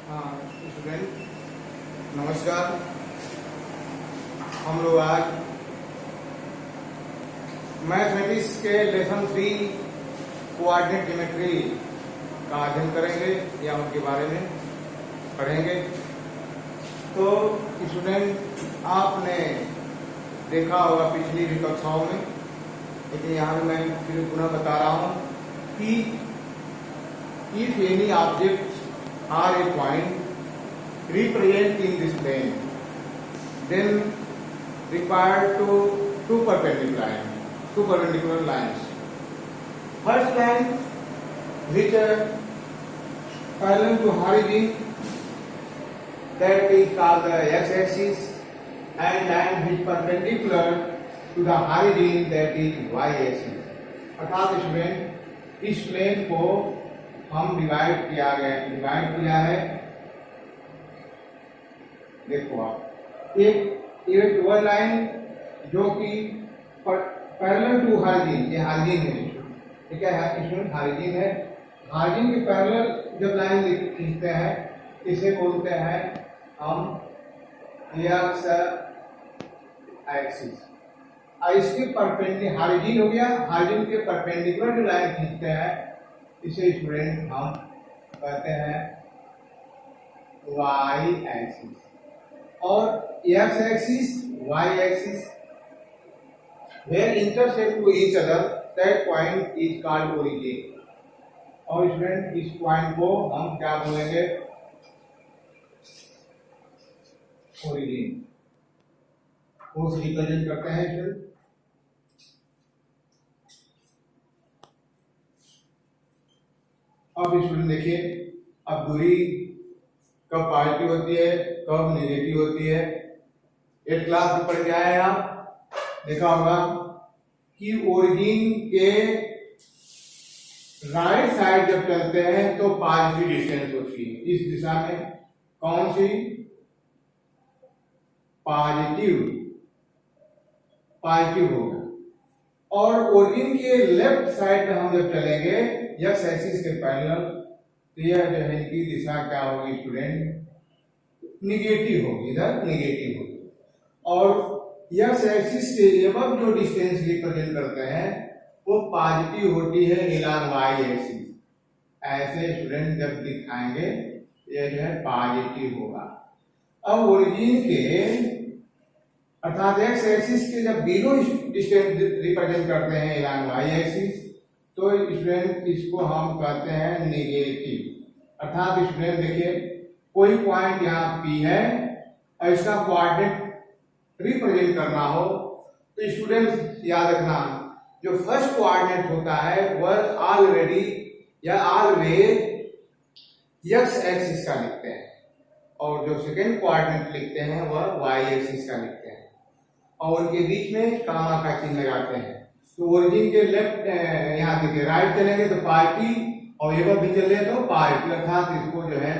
हाँ स्टूडेंट नमस्कार। हम लोग आज मैथमेटिक्स के लेसन 3 कोऑर्डिनेट ज्योमेट्री का अध्ययन करेंगे या उनके बारे में पढ़ेंगे। तो स्टूडेंट आपने देखा होगा पिछली भी कक्षाओं में, लेकिन यहाँ मैं फिर पुनः बता रहा हूँ कि if any object are a point represent in this plane, then required to two perpendicular lines. First line which parallel to horizon, that is called the x-axis, and line which perpendicular to the horizon, that is y-axis. अर्थात student इस plane को हम divide किया है। देखो आप एक वह लाइन जो कि पैरेलल टू हार्जिन, ये हार्जिन है, ये क्या है इसमें हार्जिन है। हार्जिन के पैरेलल जब लाइन खींचते हैं इसे बोलते हैं हम एक्स एक्सिस। और इसके परपेंडिकुलर हार्जिन हो गया, हार्जिन के परपेंडिकुलर जो लाइन खींचते हैं इसे स्टूडेंट हम कहते हैं वाई एक्सिस। और x axis y axis where intersect to each other, that point is called origin. और स्टूडेंट इस पॉइंट को हम क्या बोलेंगे? ओरिजिन को रिप्रेजेंट करते हैं स्टूडेंट। अब स्टूडेंट देखिए, अब दूरी कब पॉजिटिव होती है कब नेगेटिव होती है। एक क्लास में पढ़ के आए हैं, आप देखा होगा कि ओरिजिन के राइट साइड जब चलते हैं तो पॉजिटिव डिस्टेंस होती है। इस दिशा में कौन सी? पॉजिटिव होगा। और ओरिजिन के लेफ्ट साइड में हम जब चलेंगे एक्स एक्सिस के पैरेलल, तो यह जो है इनकी दिशा क्या होगी स्टूडेंट? निगेटिव होगी, इधर निगेटिव होगी। और एक्स एक्सिस के एबव जो डिस्टेंस रिप्रेजेंट करते हैं वो पॉजिटिव होती है एलॉन्ग वाई एक्सिस। ऐसे स्टूडेंट जब दिखाएंगे यह जो है पॉजिटिव होगा। अब ओरिजिन के अर्थात एक्स एक्सिस के जब बिलो डिस्टेंस रिप्रेजेंट करते हैं एलॉन्ग वाई एक्सिस, तो स्टूडेंट इसको हम कहते हैं नेगेटिव। अर्थात स्टूडेंट देखिए, कोई पॉइंट यहाँ P है और इसका कोऑर्डिनेट रिप्रेजेंट करना हो तो स्टूडेंट याद रखना, जो फर्स्ट कोऑर्डिनेट होता है वह ऑलरेडी या ऑलवेज एक्स एक्सिस का लिखते हैं, और जो सेकेंड कोऑर्डिनेट लिखते हैं वह वाई एक्सिस का लिखते हैं, और उनके बीच में कामा का चिन्ह लगाते हैं। तो ओरिजिन के लेफ्ट यहाँ देखिए राइट चलेंगे तो पाई और एबव भी चले तो पाई, अर्थात इसको जो है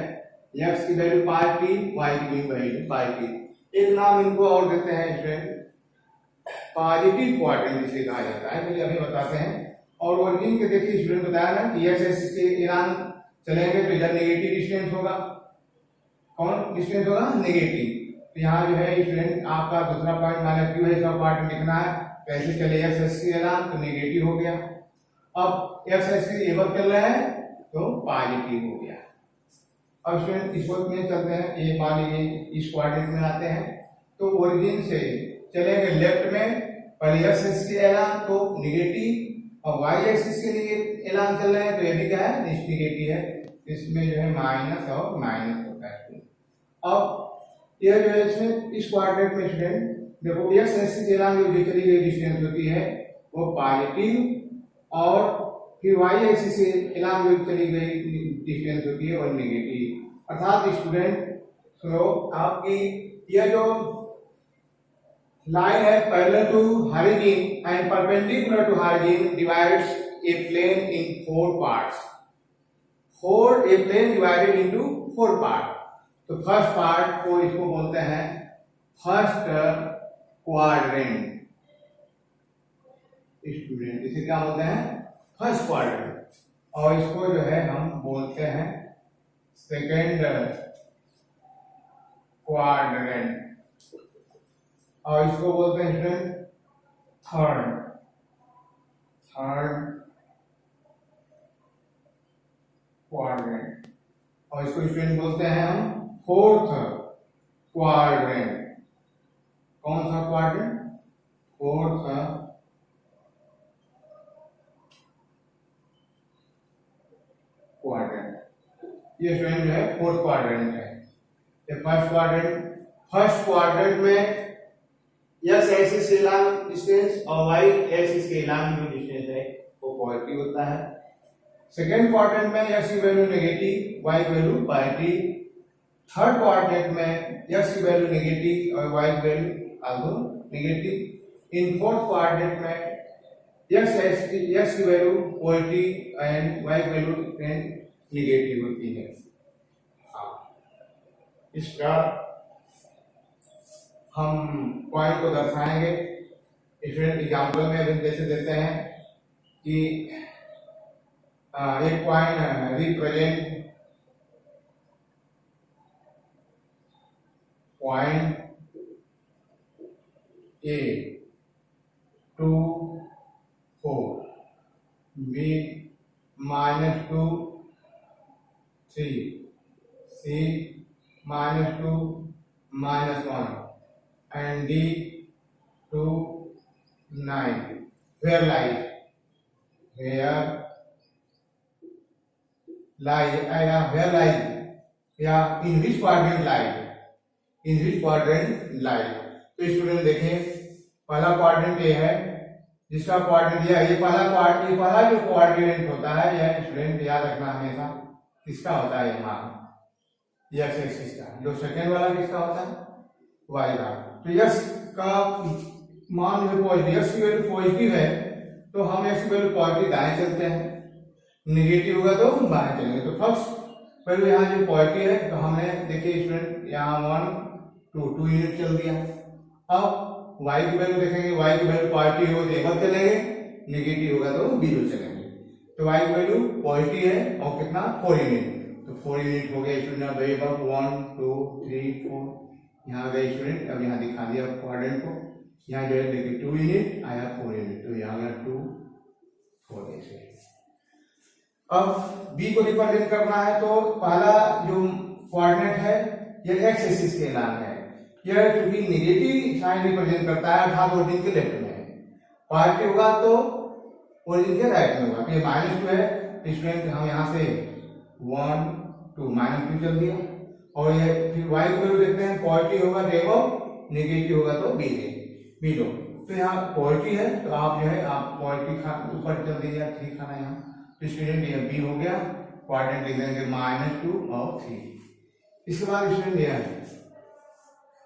एक्स की वैल्यू पाई पी, वाई की वैल्यू पाई पी। एक नाम इनको और देते हैं स्टूडेंट पॉजिटिव कोऑर्डिनेट जिसे कहा जाता है, चलिए अभी बताते हैं। और ओरिजिन के देखिए स्टूडेंट बताया ना कि एक्स एक्सिस के एलान चलेंगे तो इधर नेगेटिव डिस्टेंस होगा। कौन डिस्टेंस होगा? नेगेटिव। तो यहाँ जो है स्टूडेंट आपका दूसरा पॉइंट माना क्यू है, इसका कोऑर्डिनेट लिखना है। कैसे चले एक्स एक्सिस के एलान तो नेगेटिव हो गया। अब एक्स एक्सिस एबव चल रहा है तो पॉजिटिव हो गया। अब स्टूडेंट इस वक्त में चलते हैं, ये मान लीजिए इस कोऑर्डिनेट में आते हैं तो ओरिजिन से चलेंगे लेफ्ट में, पहले एक्स एक्सिस के एलान तो नेगेटिव और वाई एक्सिस के लिए एलान चल रहे हैं तो ये भी क्या है? नेगेटिव है। इसमें जो है माइनस और माइनस होता है। अब यह जो है इसमें इस कोऑर्डिनेट में स्टूडेंट देखो एक्स एक्सिस के एलान जो चली गई डिस्टेंस होती है वो पॉजिटिव, और फिर वाई एक्सिस के एलान जो चली गई डिस्टेंस होती है वो नेगेटिव। अर्थात स्टूडेंट सुनो, आपकी यह जो लाइन है parallel to horizon and perpendicular to horizon divides a plane in 4 parts. A plane divided into 4 part. तो फर्स्ट पार्ट को इसको बोलते हैं फर्स्ट क्वाड्रेंट। स्टूडेंट इसे क्या बोलते हैं? First quadrant. और इसको जो है हम बोलते हैं सेकेंड क्वाड्रेंट, और इसको बोलते हैं स्टूडेंट थर्ड क्वाड्रेंट, और इसको स्टूडेंट बोलते हैं हम फोर्थ क्वाड्रेंट। कौन सा क्वाड्रेंट? Fourth quadrant. ये स्टूडेंट जो है फोर्थ क्वाड्रेंट है। ये फर्स्ट क्वाड्रेंट में एक्स एक्सिस के लॉन्ग डिस्टेंस और वाई एक्सिस के लॉन्ग जो डिस्टेंस है वो पॉजिटिव होता है। सेकेंड क्वाड्रेंट में एक्स की वैल्यू नेगेटिव, वाई की वैल्यू पॉजिटिव। थर्ड क्वाड्रेंट में एक्स की वैल्यू नेगेटिव और वाई की value also negative. In fourth quadrant में एक्स की वैल्यू पॉजिटिव एंड वाई की वैल्यू नेगेटिव होती है। इस प्रकार हम पॉइंट को दर्शाएंगे। स्टूडेंट एग्जाम्पल में अभी जैसे देते हैं कि एक point represent point A 2 4, B -2 3, C -2 -1 and D 2 9. Where lies या in which quadrant lie। तो स्टूडेंट देखें, पहला क्वाड्रेंट ये है जिसका क्वाड्रेंट ये पहला जो क्वाड्रेंट होता है यह स्टूडेंट याद रखना हमेशा किसका होता है, यहाँ एक्स एक्सिस का। जो सेकेंड वाला किसका होता है, वाई का। तो एक्स का मान जो पॉजिटिव, एक्स की वैल्यू पॉजिटिव है तो हम एक्स की वैल्यू पॉजिटिव दाएं चलते हैं, नेगेटिव होगा तो बाएं चलेंगे। तो फर्स्ट वैल्यू यहाँ जो पॉजिटिव है तो हमने देखिए स्टूडेंट यहाँ 1 2 यूनिट चल दिया। अब y की वैल्यू देखेंगे, y की वैल्यू पॉजिटिव हो तो एबव चलेंगे, नेगेटिव होगा तो बिलो चलेंगे। तो y की वैल्यू पॉजिटिव है और कितना 4 यूनिट, तो 4 यूनिट हो गया स्टूडेंट। अब 1 2 3 4 यहाँ गए स्टूडेंट। अब यहाँ दिखा दिया क्वाड्रेंट को, यहाँ जो है देखिए 2 यूनिट आया 4 यूनिट, तो यहाँ गया 2 4 ऐसे। अब b को रिप्रेजेंट करना है तो पहला जो कोऑर्डिनेट है ये एक्स एक्सिस के नाम है। यह चूंकि नेगेटिव साइन रिप्रेजेंट करता है अर्थात ओरिजिन के लेफ्ट में है, पॉजिटिव होगा तो ओरिजिन के राइट में होगा। तो ये -2 है स्टूडेंट, हम यहाँ से 1 2 -2 चल दिया। और ये फिर y को वैल्यू देखते हैं, पॉजिटिव होगा तो एबव, नेगेटिव होगा तो बिलो। तो यहाँ पॉजिटिव है तो आप जो है आप पॉजिटिव ऊपर चल दीजिए 3 खाना यहाँ। तो स्टूडेंट ये b हो गया, क्वाड्रेंट लिख देंगे -2 और 3। इसके बाद स्टूडेंट यह है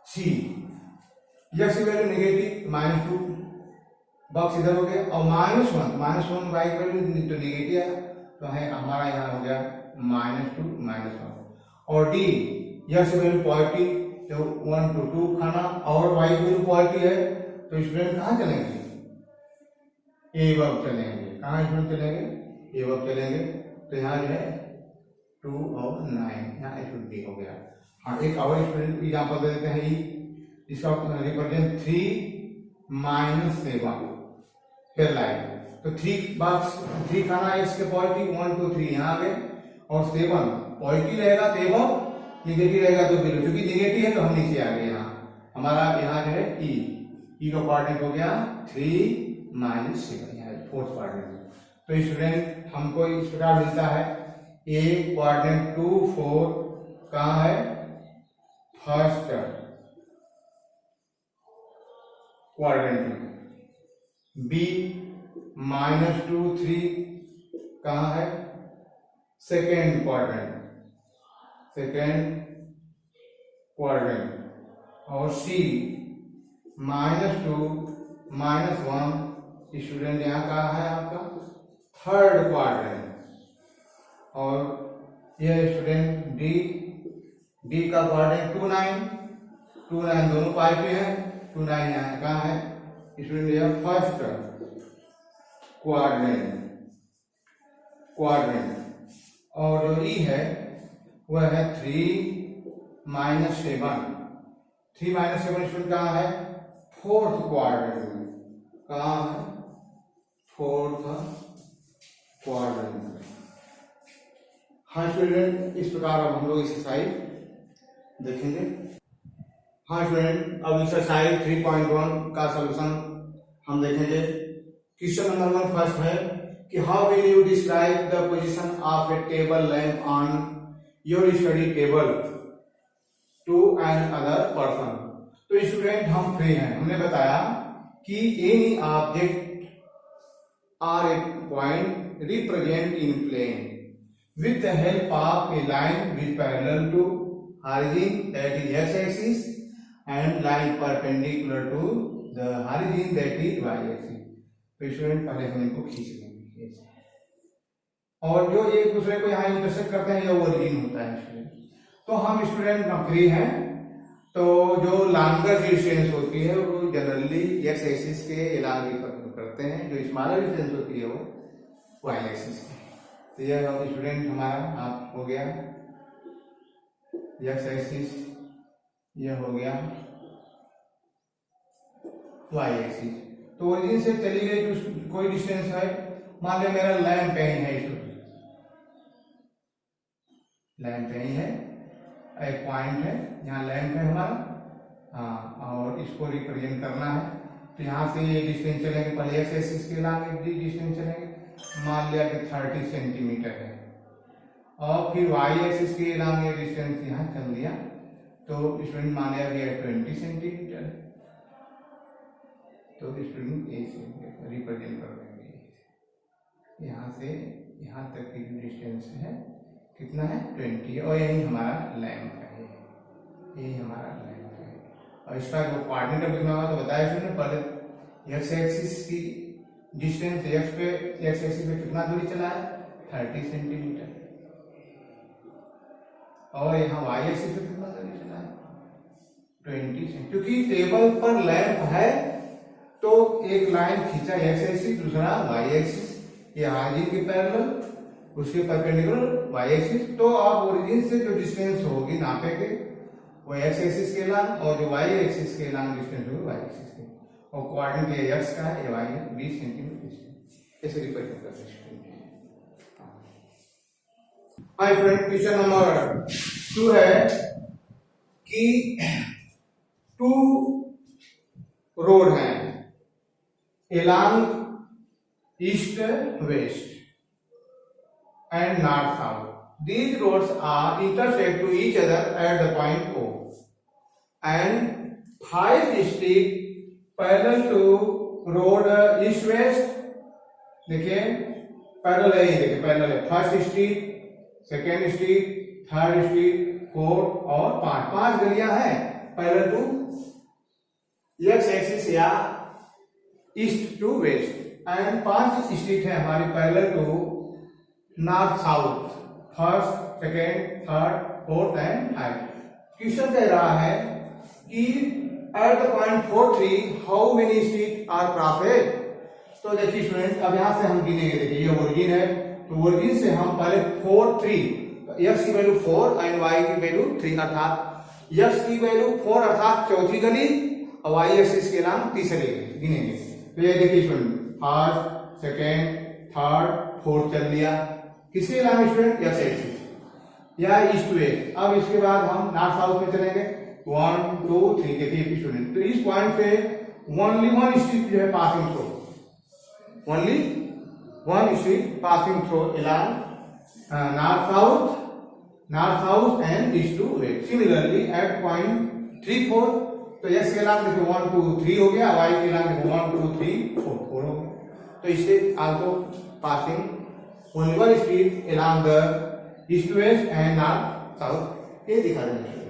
C, एक्स की वैल्यू नेगेटिव -2 बॉक्स इधर हो गया, और -1 वाई की वैल्यू तो नेगेटिव है तो है हमारा यहाँ हो गया -2 -1। और D एक्स की वैल्यू पॉजिटिव तो 1 2 2 खाना, और वाई की वैल्यू पॉजिटिव है तो स्टूडेंट कहाँ चलेंगे, एबव चलेंगे। कहाँ स्टूडेंट चलेंगे, एबव चलेंगे। तो यहाँ जो है 2 और 9 यहाँ स्टूडेंट हो गया। हाँ, एक और स्टूडेंट एग्जांपल दे देते हैं, इसका रिप्रेजेंट 3 -7 फिर लाइन। तो 3 खाना एक्स के पॉजिटिव 1 2 3 यहाँ आ गए, और 7 पॉजिटिव रहेगा तो एबव, नेगेटिव रहेगा तो बिलो। क्योंकि नेगेटिव है तो हम नीचे आ गए। यहाँ हमारा यहाँ जो है ई का कोऑर्डिनेट हो गया 3 -7, यहाँ फोर्थ कोऑर्डिनेट। तो स्टूडेंट हमको इस प्रकार मिलता है ए कोऑर्डिनेट 2 4 कहाँ है, फर्स्ट क्वाड्रेंट में। बी -2 3 कहाँ है, सेकेंड क्वाड्रेंट। और सी -2 -1 स्टूडेंट यहाँ कहाँ है आपका, थर्ड क्वाड्रेंट। और यह स्टूडेंट डी का क्वाड्रेंट 2 9 दोनों पॉजिटिव है, 2 9 यहाँ कहाँ है स्टूडेंट, यह फर्स्ट क्वाड्रेंट। और जो ई है वह है 3 -7 3 - 7 स्टूडेंट कहाँ है? फोर्थ क्वाड्रेंट में। कहाँ है? फोर्थ क्वाड्रेंट में। हाँ स्टूडेंट, इस प्रकार अब हम लोग एक्सरसाइज देखेंगे। हाँ स्टूडेंट, अब एक्सरसाइज 3.1 का सॉल्यूशन हम देखेंगे। क्वेश्चन नंबर 1 फर्स्ट है कि how will you describe the position of a table lamp on your study table to another person. तो स्टूडेंट हम फ्री हैं, हमने बताया कि any object or a point represent in plane with the help of a line which parallel to origin, that is x-axis, and line perpendicular to the origin, that is y-axis। तो student पहले हम इनको खींच लेंगे और जो एक दूसरे को यहाँ इंटरसेक्ट करते हैं ये ओरिजिन होता है स्टूडेंट। तो हम स्टूडेंट फ्री हैं, तो जो लॉन्गर डिस्टेंस होती है वो जनरली एक्स एक्सिस के एलांग करते हैं, जो स्मॉलर डिस्टेंस होती है वो वाई एक्सिस की। तो यह स्टूडेंट हमारा आप हो गया एक्स एक्सिस, यह हो गया वाई एक्सिस। तो ओरिजिन से चली गई जो कोई डिस्टेंस है, मान लिया मेरा लैंप यहीं है स्टूडेंट, लैंप यहीं है, एक पॉइंट है यहाँ लैंप है हमारा। हाँ, और इसको रिप्रेजेंट करना है तो यहाँ से ये डिस्टेंस चलेंगे, पहले एक्स एक्सिस के लागे डिस्टेंस चलेंगे, मान लिया कि 30 सेंटीमीटर है, और फिर वाई एक्सिस के लागे डिस्टेंस यहाँ चल लिया तो स्टूडेंट मान लिया कि 20 सेंटीमीटर, तो स्टूडेंट ए से रिप्रेजेंट कर देंगे। यहाँ से यहाँ तक की डिस्टेंस है कितना है? 20, और यही हमारा लैंप है, यही हमारा लैंप है। और इसका जो कोऑर्डिनेट लिखना होगा तो बताया स्टूडेंट, पहले एक्स एक्सिस की डिस्टेंस एक्स एक्सिस पे कितना दूरी चला है? 30 सेंटीमीटर, और यहाँ वाई एक्सिस पे कितना दूरी चला है? 20 सेंटीमीटर। क्योंकि टेबल पर लैंप है तो एक लाइन खींचा एक्स एक्सिस, दूसरा वाई एक्सिस, ये ऑरिजिन के पैरेलल, उसके परपेंडिकुलर वाई एक्सिस। तो आप ओरिजिन से जो डिस्टेंस होगी नापेंगे वो एक्स एक्सिस के लाइन, और जो वाई एक्सिस के लाइन डिस्टेंस होगी वाई एक्सिस के, और कोऑर्डिनेट ये एक्स का है, ये वाई है, 20 सेंटीमीटर ऐसे रिप्रेजेंट कर सकते हैं। हाय फ्रेंड, क्वेश्चन नंबर 2 है कि 2 रोड हैं along east west and north south. These roads are intersect to each other at the point O, and 5 streets parallel to road east west। देखिए parallel है, देखिए parallel है, first street, second street, third street, fourth और 5 गलियां हैं parallel to x axis या east to west, and 5 street है हमारी parallel to north south, first, second, third, fourth and 5। Question कह रहा है कि at the point 4-3 how many street are crossed. तो देखिए स्टूडेंट, अब यहां से हम गिनेंगे, देखिए ये ओरिजिन है तो ओरिजिन से हम पहले 4-3, एक्स की वैल्यू 4 एंड वाई की वैल्यू 3, अर्थात एक्स की वैल्यू 4 अर्थात चौथी गली, और वाई एक्सिस के नाम तीसरी गिनेंगे। तो ये देखिए student, first, second, third, fourth चल लिया, किसके नाम स्टूडेंट? एक्स एक्सिस या ईस्ट वेस्ट। अब इसके बाद हम नॉर्थ साउथ में चलेंगे, 1, 2, 3। देखिए स्टूडेंट, तो इस पॉइंट पे ओनली 1 स्ट्रीट जो है passing through, only 1 street passing through along north south and east to west। Similarly at point 3-4, तो एक्स के नाम देखिए 1, 2, 3 हो गया, वाई के नाम देखिए 1, 2, 3, 4 हो गया। तो इससे also passing only 1 street along the east west and north south, ये दिखा देंगे।